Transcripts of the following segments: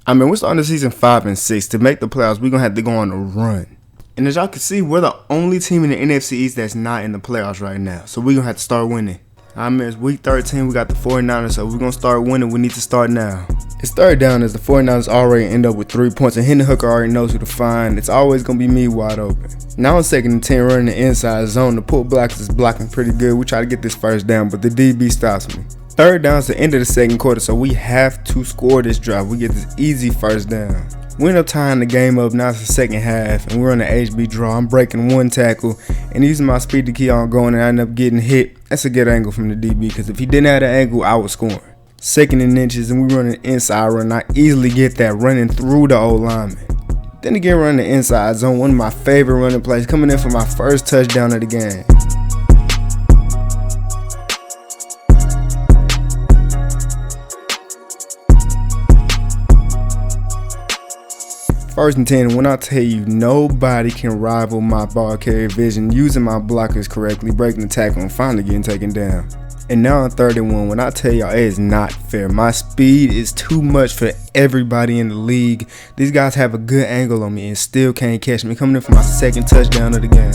I mean, we're starting the season 5 and 6. To make the playoffs, we're going to have to go on a run. And as y'all can see, we're the only team in the NFC East that's not in the playoffs right now. So we're going to have to start winning. I mean, it's week 13. We got the 49ers, so we're going to start winning. We need to start now. It's third down as the 49ers already end up with 3 points, and Hendon Hooker already knows who to find. It's always going to be me wide open. Now on 2nd and 10, running the inside zone. The pullback is blocking pretty good. We try to get this first down, but the DB stops me. Third down is the end of the second quarter, so we have to score this drive. We get this easy first down. We end up tying the game up. Now it's the second half, and we're on the HB draw. I'm breaking one tackle and using my speed to keep on going, and I end up getting hit. That's a good angle from the DB, because if he didn't have the angle, I was scoring. 2nd and inches, and we run an inside run. I easily get that running through the old lineman. Then again, running the inside zone, one of my favorite running plays, coming in for my first touchdown of the game. First and 10, when I tell you nobody can rival my ball carrier vision, using my blockers correctly, breaking the tackle, and finally getting taken down. And now on 3rd and 1, when I tell y'all it is not fair. My speed is too much for everybody in the league. These guys have a good angle on me and still can't catch me. Coming in for my second touchdown of the game.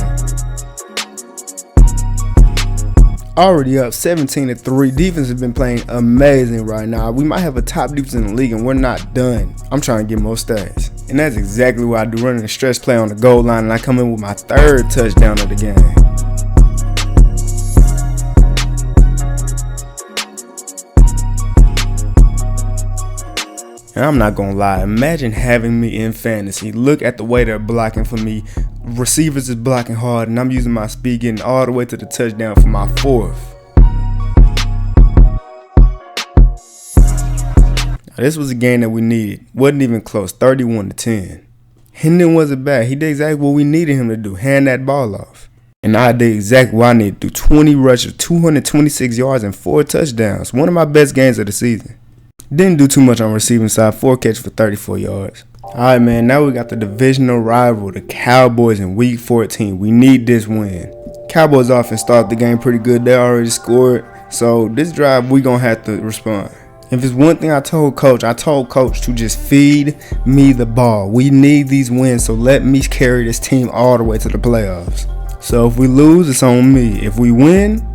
Already up 17-3. Defense has been playing amazing right now. We might have a top defense in the league, and we're not done. I'm trying to get more stats. And that's exactly what I do, running a stretch play on the goal line, and I come in with my 3rd touchdown of the game. And I'm not gonna lie, imagine having me in fantasy. Look at the way they're blocking for me. Receivers is blocking hard, and I'm using my speed, getting all the way to the touchdown for my 4th. Now, this was a game that we needed. Wasn't even close, 31-10. Hendon wasn't bad. He did exactly what we needed him to do, hand that ball off. And I did exactly what I needed to do. 20 rushes, 226 yards, and 4 touchdowns. One of my best games of the season. Didn't do too much on receiving side, 4 catches for 34 yards. Alright, man, now we got the divisional rival, the Cowboys, in week 14. We need this win. Cowboys offense started the game pretty good. They already scored. So this drive, we gonna have to respond. If it's one thing I told coach to just feed me the ball. We need these wins, so let me carry this team all the way to the playoffs. So if we lose, it's on me. If we win,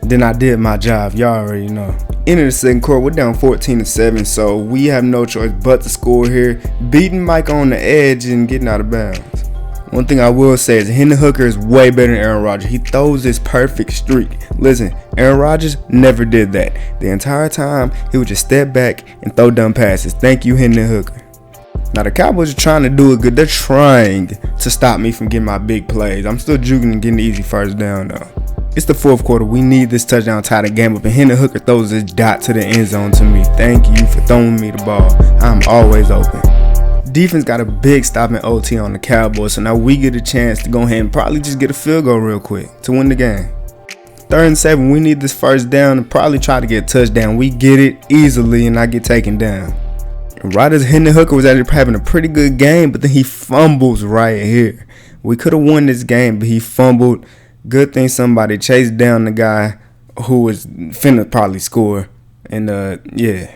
then I did my job. Y'all already know. Into the second quarter, we're down 14-7, so we have no choice but to score here, beating Mike on the edge and getting out of bounds. One thing I will say is Hendon Hooker is way better than Aaron Rodgers. He throws this perfect streak. Listen, Aaron Rodgers never did that. The entire time, he would just step back and throw dumb passes. Thank you, Hendon Hooker. Now, the Cowboys are trying to do it good. They're trying to stop me from getting my big plays. I'm still juking and getting the easy first down, though. It's the 4th quarter. We need this touchdown to tie the game up, and Hendon Hooker throws this dot to the end zone to me. Thank you for throwing me the ball. I'm always open. Defense got a big stop in OT on the Cowboys, so now we get a chance to go ahead and probably just get a field goal real quick to win the game. 3rd and 7, we need this first down and probably try to get a touchdown. We get it easily, and I get taken down. And right as Hendon Hooker was actually having a pretty good game, but then he fumbles right here. We could have won this game, but he fumbled. Good thing somebody chased down the guy who was finna probably score. And yeah.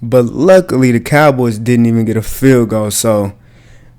But luckily the Cowboys didn't even get a field goal, so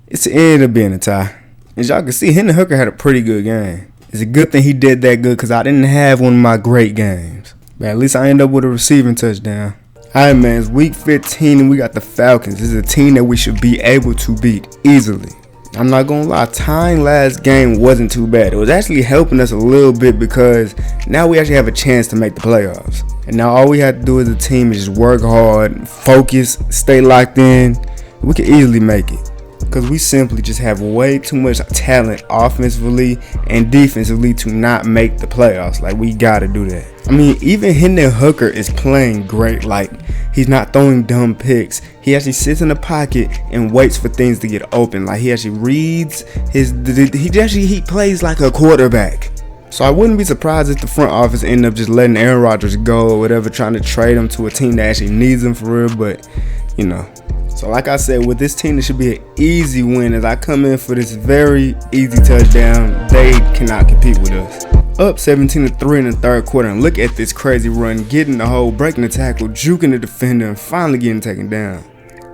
it ended up being a tie. As y'all can see, Hendon Hooker had a pretty good game. It's a good thing he did that good, because I didn't have one of my great games. But at least I ended up with a receiving touchdown. Alright, man, it's week 15 and we got the Falcons. This is a team that we should be able to beat easily. I'm not gonna lie, tying last game wasn't too bad. It was actually helping us a little bit, because now we actually have a chance to make the playoffs. And now all we have to do as a team is just work hard, focus, stay locked in. We can easily make it, because we simply just have way too much talent offensively and defensively to not make the playoffs. Like, we gotta do that. I mean, even Hendon Hooker is playing great. Like, he's not throwing dumb picks. He actually sits in the pocket and waits for things to get open. Like, he actually reads he plays like a quarterback. So I wouldn't be surprised if the front office end up just letting Aaron Rodgers go or whatever, trying to trade him to a team that actually needs him for real. But, you know. So like I said, with this team, it should be an easy win. As I come in for this very easy touchdown, they cannot compete with us. Up 17-3 in the 3rd quarter, and look at this crazy run, getting the hole, breaking the tackle, juking the defender, and finally getting taken down.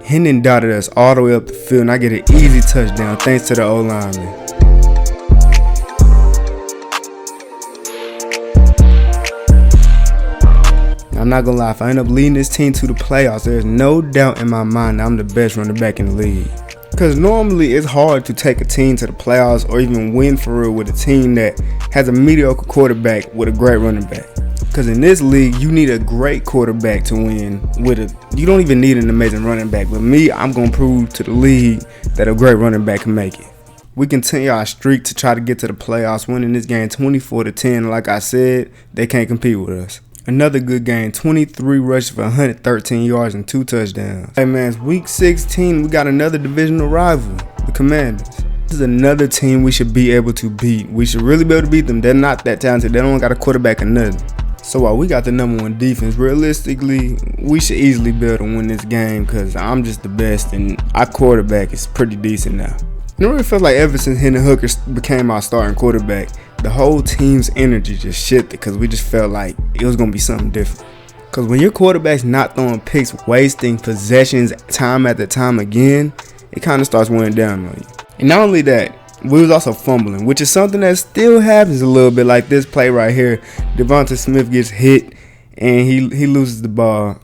Hendon dotted us all the way up the field, and I get an easy touchdown thanks to the O-lineman. I'm not gonna lie, if I end up leading this team to the playoffs, there's no doubt in my mind that I'm the best running back in the league. Because normally it's hard to take a team to the playoffs or even win for real with a team that has a mediocre quarterback with a great running back. Because in this league, you need a great quarterback to win you don't even need an amazing running back. But me, I'm going to prove to the league that a great running back can make it. We continue our streak to try to get to the playoffs, winning this game 24-10. Like I said, they can't compete with us. Another good game, 23 rushes for 113 yards and 2 touchdowns. Hey man, it's week 16. We got another divisional rival, the Commanders. This is another team we should be able to beat. We should really be able to beat them. They're not that talented. They don't got a quarterback or nothing. So while we got the #1 defense, realistically, we should easily be able to win this game because I'm just the best and our quarterback is pretty decent now. And it really feels like ever since Hendon Hooker became our starting quarterback, the whole team's energy just shifted because we just felt like it was going to be something different. Because when your quarterback's not throwing picks, wasting possessions time after time again, it kind of starts wearing down on you. And not only that, we was also fumbling, which is something that still happens a little bit, like this play right here. Devonta Smith gets hit and he loses the ball.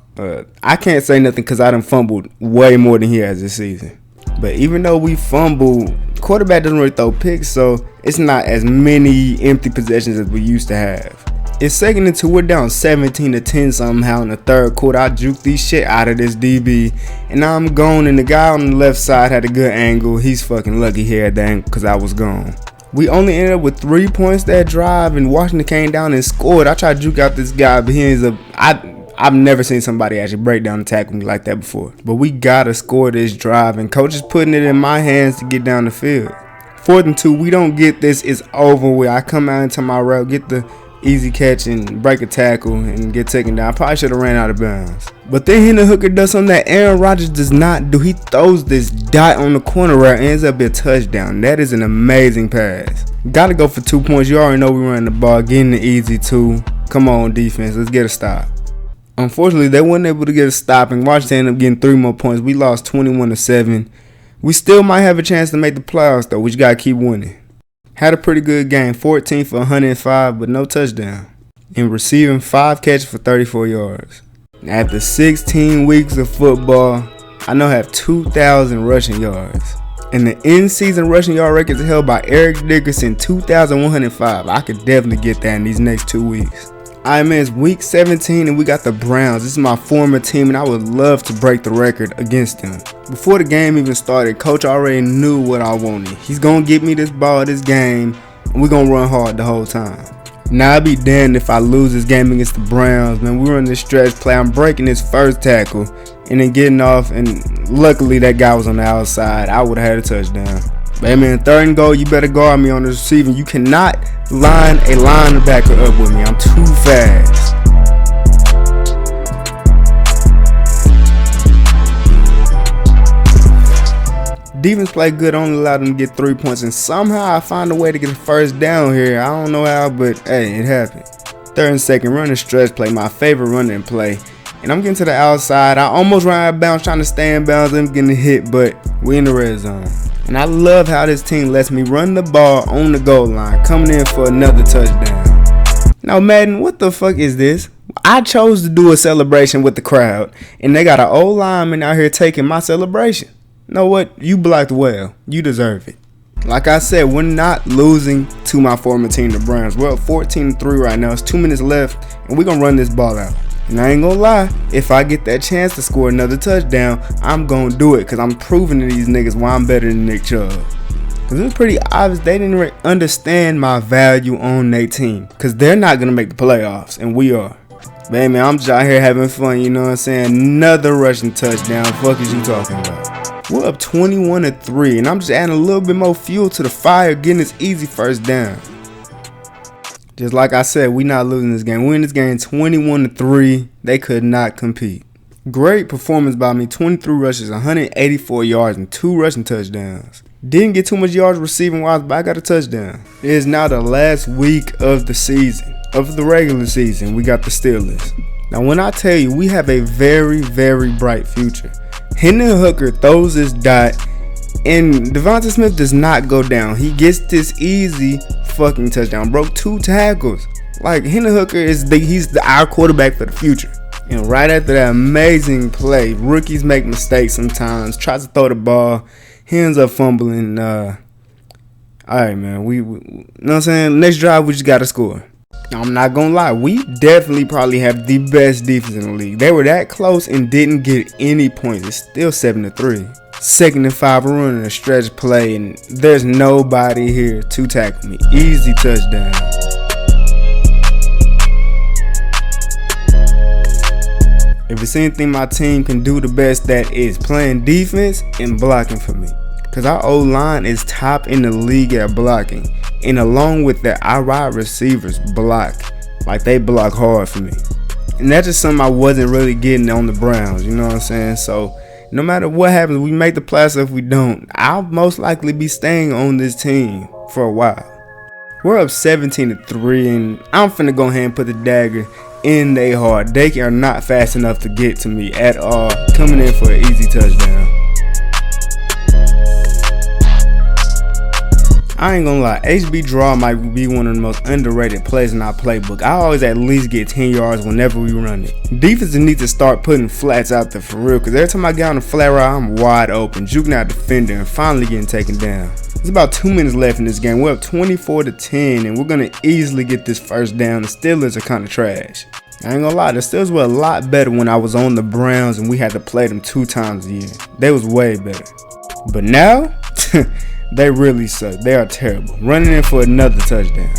I can't say nothing because I done fumbled way more than he has this season. But even though we fumble, quarterback doesn't really throw picks, so it's not as many empty possessions as we used to have. It's 2nd and 2. We're down 17-10 somehow in the third quarter. I juked these shit out of this DB, and now I'm gone. And the guy on the left side had a good angle. He's fucking lucky he had the angle because I was gone. We only ended up with 3 points that drive, and Washington came down and scored. I tried to juke out this guy, but he ends up. I've never seen somebody actually break down and tackle me like that before. But we gotta score this drive, and coach is putting it in my hands to get down the field. 4th and 2, we don't get this, it's over with. I come out into my route, get the easy catch and break a tackle and get taken down. I probably should have ran out of bounds. But then Hendon Hooker does something that Aaron Rodgers does not do. He throws this dot on the corner route and ends up a touchdown. That is an amazing pass. Gotta go for 2 points. You already know we run the ball, getting the easy 2. Come on, defense, let's get a stop. Unfortunately, they weren't able to get a stop, and Washington ended up getting 3 more points. We lost 21-7. We still might have a chance to make the playoffs, though. We just got to keep winning. Had a pretty good game, 14 for 105, but no touchdown. And receiving 5 catches for 34 yards. After 16 weeks of football, I now have 2,000 rushing yards. And the in-season rushing yard record is held by Eric Dickerson, 2,105. I could definitely get that in these next 2 weeks. Alright man, it's week 17 and we got the Browns. This is my former team and I would love to break the record against them. Before the game even started, coach already knew what I wanted. He's going to get me this ball this game and we're going to run hard the whole time. Now I'd be damned if I lose this game against the Browns, man. We run this stretch play. I'm breaking this first tackle and then getting off, and luckily that guy was on the outside. I would have had a touchdown. But hey man, 3rd and goal, you better guard me on the receiving. You cannot line a linebacker up with me. I'm too fast. Defense played good, only allowed them to get 3 points, and somehow I find a way to get a first down here. I don't know how, but hey, it happened. 3rd and 2nd, running stretch play, my favorite running play. And I'm getting to the outside. I almost ran out of bounds trying to stay in bounds. I'm getting hit, but we in the red zone. And I love how this team lets me run the ball on the goal line, coming in for another touchdown. Now, Madden, what the fuck is this? I chose to do a celebration with the crowd, and they got an old lineman out here taking my celebration. You know what? You blocked well. You deserve it. Like I said, we're not losing to my former team, the Browns. We're up 14-3 right now. It's 2 minutes left, and we're going to run this ball out. And I ain't gonna lie, if I get that chance to score another touchdown, I'm gonna do it because I'm proving to these niggas why I'm better than Nick Chubb. Because it was pretty obvious they didn't really understand my value on their team because they're not gonna make the playoffs, and we are. But hey man, I'm just out here having fun, you know what I'm saying? Another rushing touchdown. Fuck is you talking about? We're up 21-3, and I'm just adding a little bit more fuel to the fire, getting this easy first down. Just like I said, we not losing this game. We win this game 21-3. They could not compete. Great performance by me. 23 rushes, 184 yards, and 2 rushing touchdowns. Didn't get too much yards receiving wise, but I got a touchdown. It is now the last week of the season, of the regular season. We got the Steelers. Now, when I tell you, we have a very, very bright future. Hendon Hooker throws this dot, and Devonta Smith does not go down. He gets this easy fucking touchdown. Broke 2 tackles. Like, Hendon Hooker he's our quarterback for the future. And right after that amazing play, rookies make mistakes sometimes. Tries to throw the ball. He ends up fumbling. All right, man. We you know what I'm saying? Next drive, we just got to score. I'm not going to lie. We definitely probably have the best defense in the league. They were that close and didn't get any points. It's still 7-3. 2nd and 5, we're running a stretch play, and there's nobody here to tackle me. Easy touchdown. If it's anything my team can do the best, that is playing defense and blocking for me. Because our O-line is top in the league at blocking. And along with that, our wide receivers block. Like, they block hard for me. And that's just something I wasn't really getting on the Browns. You know what I'm saying? So, no matter what happens, we make the playoffs. If we don't, I'll most likely be staying on this team for a while. We're up 17-3, and I'm finna go ahead and put the dagger in their heart. They are not fast enough to get to me at all. Coming in for an easy touchdown. I ain't gonna lie, HB Draw might be one of the most underrated plays in our playbook. I always at least get 10 yards whenever we run it. Defenses need to start putting flats out there for real, because every time I get on the flat route, I'm wide open, juking out defender, and finally getting taken down. There's about 2 minutes left in this game. We're up 24-10, and we're gonna easily get this first down. The Steelers are kind of trash. I ain't gonna lie, the Steelers were a lot better when I was on the Browns and we had to play them 2 times a year. They was way better. But now, they really suck. They are terrible. Running in for another touchdown.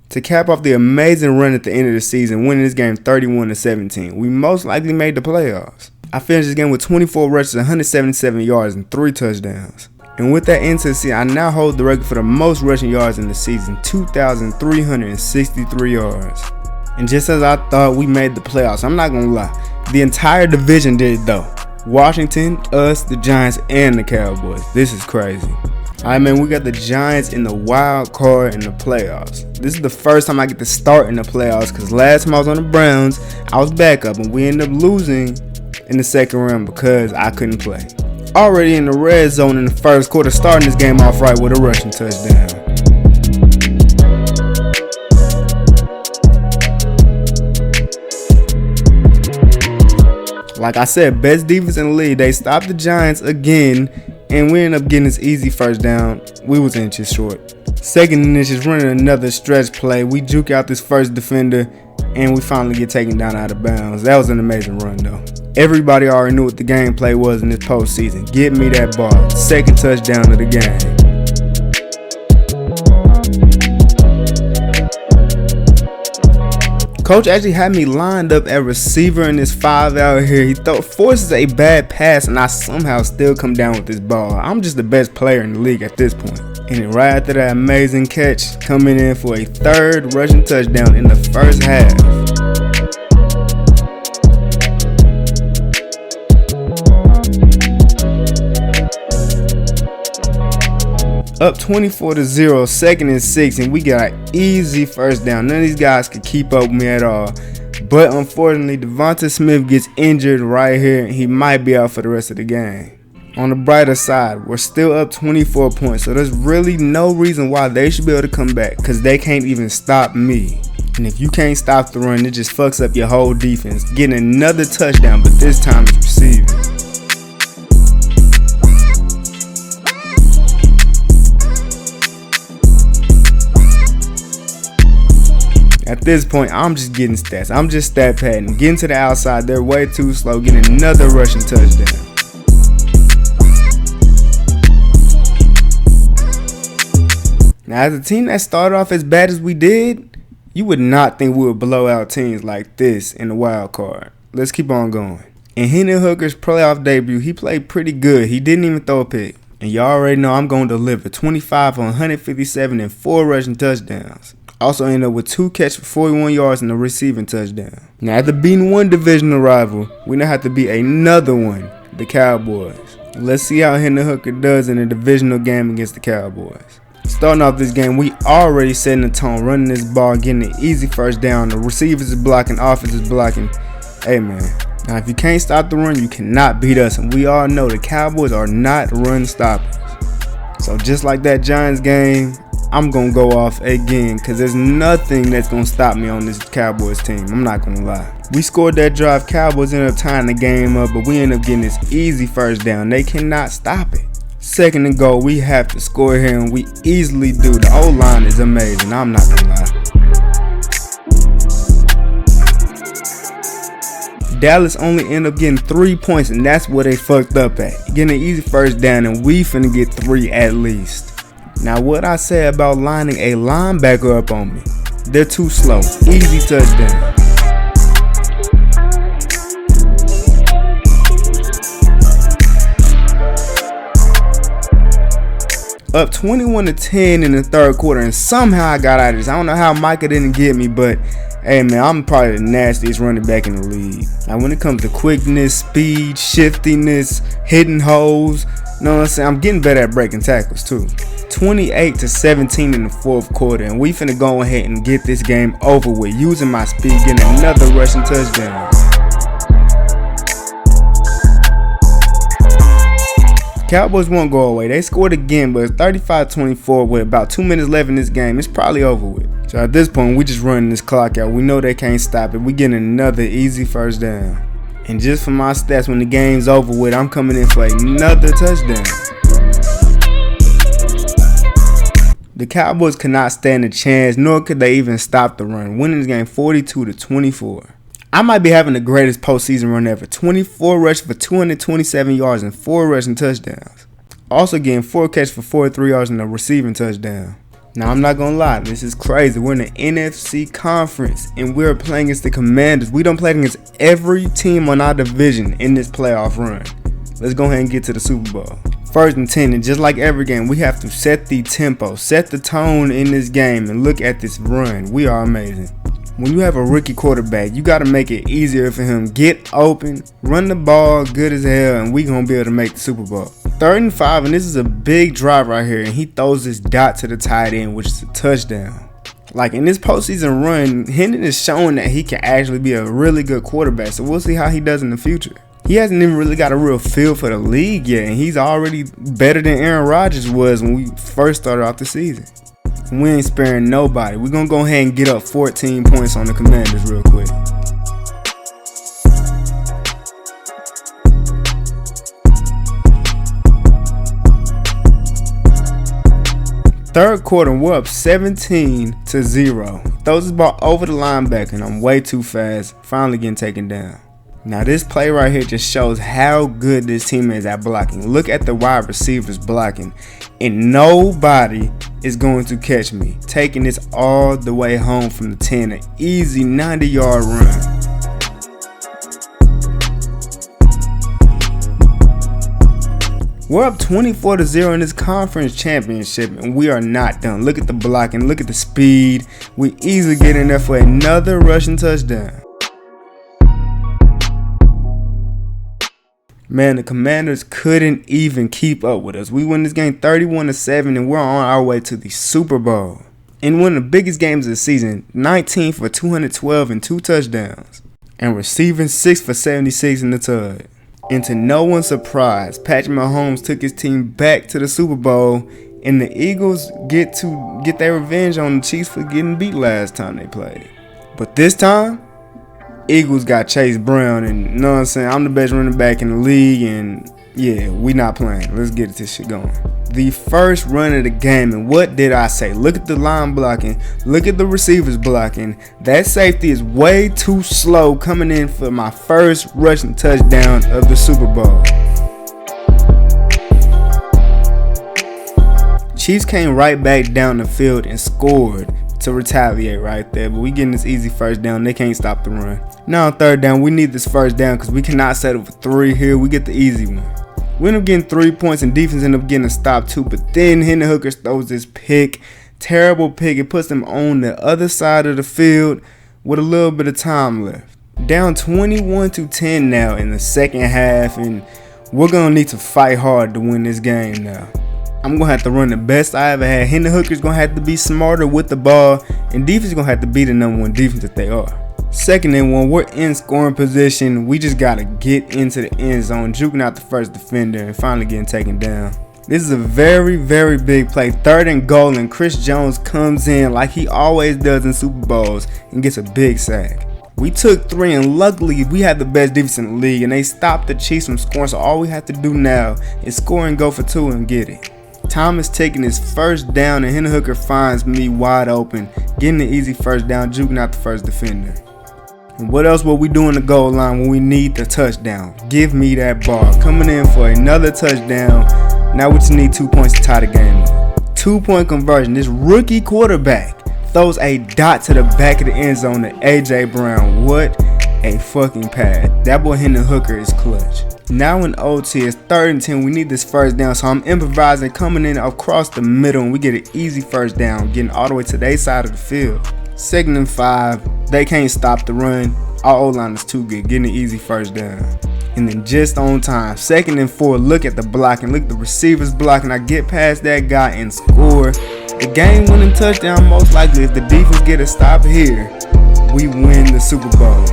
To cap off the amazing run at the end of the season, winning this game 31-17, we most likely made the playoffs. I finished this game with 24 rushes, 177 yards, and 3 touchdowns. And with that end to the season, I now hold the record for the most rushing yards in the season, 2,363 yards. And just as I thought, we made the playoffs. I'm not gonna lie, the entire division did though. Washington, us, the Giants, and the Cowboys. This is crazy. Alright, man, we got the Giants in the wild card in the playoffs. This is the first time I get to start in the playoffs, because last time I was on the Browns, I was backup, and we ended up losing in the second round because I couldn't play. Already in the red zone in the first quarter, starting this game off right with a rushing touchdown. Like I said, best defense in the league. They stopped the Giants again, and we ended up getting this easy first down. We was inches short. Second and inches, running another stretch play. We juke out this first defender, and we finally get taken down out of bounds. That was an amazing run, though. Everybody already knew what the gameplay was in this postseason. Get me that ball. Second touchdown of the game. Coach actually had me lined up at receiver in this 5 out here. He forces a bad pass, and I somehow still come down with this ball. I'm just the best player in the league at this point. And then right after that amazing catch, coming in for a third rushing touchdown in the first half. Up 24-0, 2nd and 6, and we got an easy first down. None of these guys could keep up with me at all. But unfortunately, Devonta Smith gets injured right here, and he might be out for the rest of the game. On the brighter side, we're still up 24 points, so there's really no reason why they should be able to come back, because they can't even stop me. And if you can't stop the run, it just fucks up your whole defense. Getting another touchdown, but this time it's receiving. At this point, I'm just getting stats. I'm just stat padding. Getting to the outside, they're way too slow. Getting another rushing touchdown. Now, as a team that started off as bad as we did, you would not think we would blow out teams like this in the wild card. Let's keep on going. In Hendon Hooker's playoff debut, he played pretty good. He didn't even throw a pick. And y'all already know I'm going to deliver. 25 on 157 and 4 rushing touchdowns. Also ended up with 2 catches for 41 yards and a receiving touchdown. Now, after beating one divisional rival, we now have to beat another one, the Cowboys. Let's see how Hendon Hooker does in a divisional game against the Cowboys. Starting off this game, we already setting the tone, running this ball, getting an easy first down. The receivers is blocking, offense is blocking. Hey man, now if you can't stop the run, you cannot beat us. And we all know the Cowboys are not run stoppers. So just like that Giants game, I'm going to go off again because there's nothing that's going to stop me on this Cowboys team. I'm not going to lie. We scored that drive. Cowboys ended up tying the game up, but we ended up getting this easy first down. They cannot stop it. Second and goal, we have to score here, and we easily do. The O-line is amazing. I'm not going to lie. Dallas only ended up getting 3 points, and that's where they fucked up at. Getting an easy first down, and we finna get 3 at least. Now, what I say about lining a linebacker up on me? They're too slow. Easy touchdown. Up 21-10 in the third quarter, and somehow I got out of this. I don't know how Micah didn't get me, but hey man, I'm probably the nastiest running back in the league. Now when it comes to quickness, speed, shiftiness, hitting holes, you know what I'm saying? I'm getting better at breaking tackles too. 28-17 in the fourth quarter, and we finna go ahead and get this game over with using my speed, getting another rushing touchdown. Cowboys won't go away. They scored again, but it's 35-24 with about 2 minutes left in this game. It's probably over with. So at this point, we just running this clock out. We know they can't stop it. We getting another easy first down. And just for my stats, when the game's over with, I'm coming in for another touchdown. The Cowboys could not stand a chance, nor could they even stop the run, winning this game 42-24. I might be having the greatest postseason run ever. 24 rushes for 227 yards and 4 rushing touchdowns. Also getting 4 catches for 43 yards and a receiving touchdown. Now, I'm not going to lie. This is crazy. We're in the NFC conference, and we're playing against the Commanders. We done played against every team on our division in this playoff run. Let's go ahead and get to the Super Bowl. First and 10, and just like every game, we have to set the tempo, set the tone in this game, and look at this run. We are amazing. When you have a rookie quarterback, you got to make it easier for him. Get open, run the ball good as hell, and we going to be able to make the Super Bowl. 3rd and 5, and this is a big drive right here, and he throws this dot to the tight end, which is a touchdown. Like in this postseason run, Hendon is showing that he can actually be a really good quarterback, so we'll see how he does in the future. He hasn't even really got a real feel for the league yet, and he's already better than Aaron Rodgers was when we first started off the season. We ain't sparing nobody. We're going to go ahead and get up 14 points on the Commanders real quick. Third quarter, we're up 17-0. Throws this ball over the linebacker, and I'm way too fast. Finally getting taken down. Now this play right here just shows how good this team is at blocking. Look at the wide receivers blocking, and nobody is going to catch me. Taking this all the way home from the 10, an easy 90-yard run. We're up 24-0 in this conference championship, and we are not done. Look at the blocking, look at the speed. We easily get in there for another rushing touchdown. Man, the Commanders couldn't even keep up with us. We win this game 31-7, and we're on our way to the Super Bowl. In one of the biggest games of the season, 19 for 212 and 2 touchdowns. And receiving 6 for 76 in the tug. And to no one's surprise, Patrick Mahomes took his team back to the Super Bowl, and the Eagles get their revenge on the Chiefs for getting beat last time they played. But this time, Eagles got Chase Brown, and you know what I'm saying, I'm the best running back in the league, and yeah, we not playing. Let's get this shit going. The first run of the game, and what did I say? Look at the line blocking. Look at the receivers blocking. That safety is way too slow coming in for my first rushing touchdown of the Super Bowl. Chiefs came right back down the field and scored to retaliate right there, but we getting this easy first down. They can't stop the run. Now on 3rd down, we need this first down because we cannot settle for 3 here. We get the easy one. We end up getting 3 points, and defense end up getting a stop too, but then Hendon Hooker throws this pick, terrible pick. It puts them on the other side of the field with a little bit of time left. Down 21-10 now in the second half, and we're gonna need to fight hard to win this game now. I'm going to have to run the best I ever had. Hendon Hooker's going to have to be smarter with the ball, and defense is going to have to be the #1 defense that they are. 2nd and 1, we're in scoring position. We just got to get into the end zone, juking out the first defender, and finally getting taken down. This is a very, very big play. 3rd and goal, and Chris Jones comes in like he always does in Super Bowls and gets a big sack. We took 3, and luckily we had the best defense in the league, and they stopped the Chiefs from scoring, so all we have to do now is score and go for 2 and get it. Thomas taking his first down, and Hendon Hooker finds me wide open, getting an easy first down, juking out the first defender. And what else will we do in the goal line when we need the touchdown? Give me that ball. Coming in for another touchdown. Now we just need 2 points to tie the game up. 2-point conversion. This rookie quarterback throws a dot to the back of the end zone to A.J. Brown. What a fucking pass. That boy Hendon Hooker is clutch. Now in OT, it's 3rd and 10. We need this first down, so I'm improvising, coming in across the middle, and we get an easy first down, getting all the way to their side of the field. 2nd and 5, they can't stop the run. Our O-line is too good, getting an easy first down. And then just on time, 2nd and 4, look at the blocking, look at the receivers blocking. I get past that guy and score. The game-winning touchdown, most likely. If the defense get a stop here, we win the Super Bowl.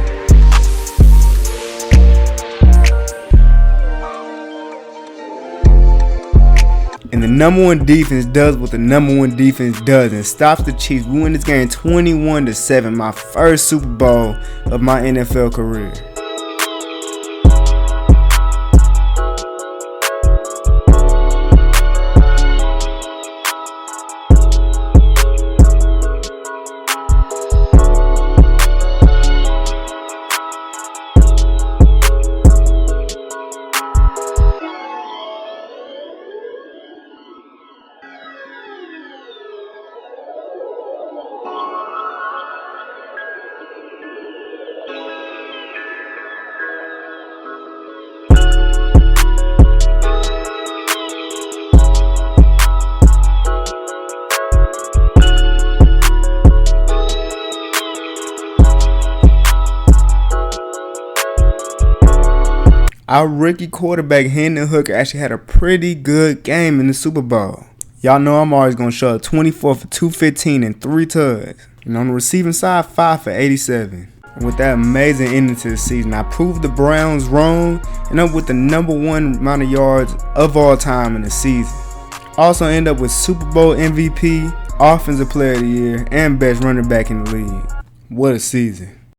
And the #1 defense does what the #1 defense does and stops the Chiefs. We win this game 21-7, my first Super Bowl of my NFL career. Our rookie quarterback, Hendon Hooker, actually had a pretty good game in the Super Bowl. Y'all know I'm always going to show up 24 for 215 and 3 tugs. And on the receiving side, 5 for 87. And with that amazing ending to the season, I proved the Browns wrong and up with the #1 amount of yards of all time in the season. Also end up with Super Bowl MVP, Offensive Player of the Year, and best running back in the league. What a season.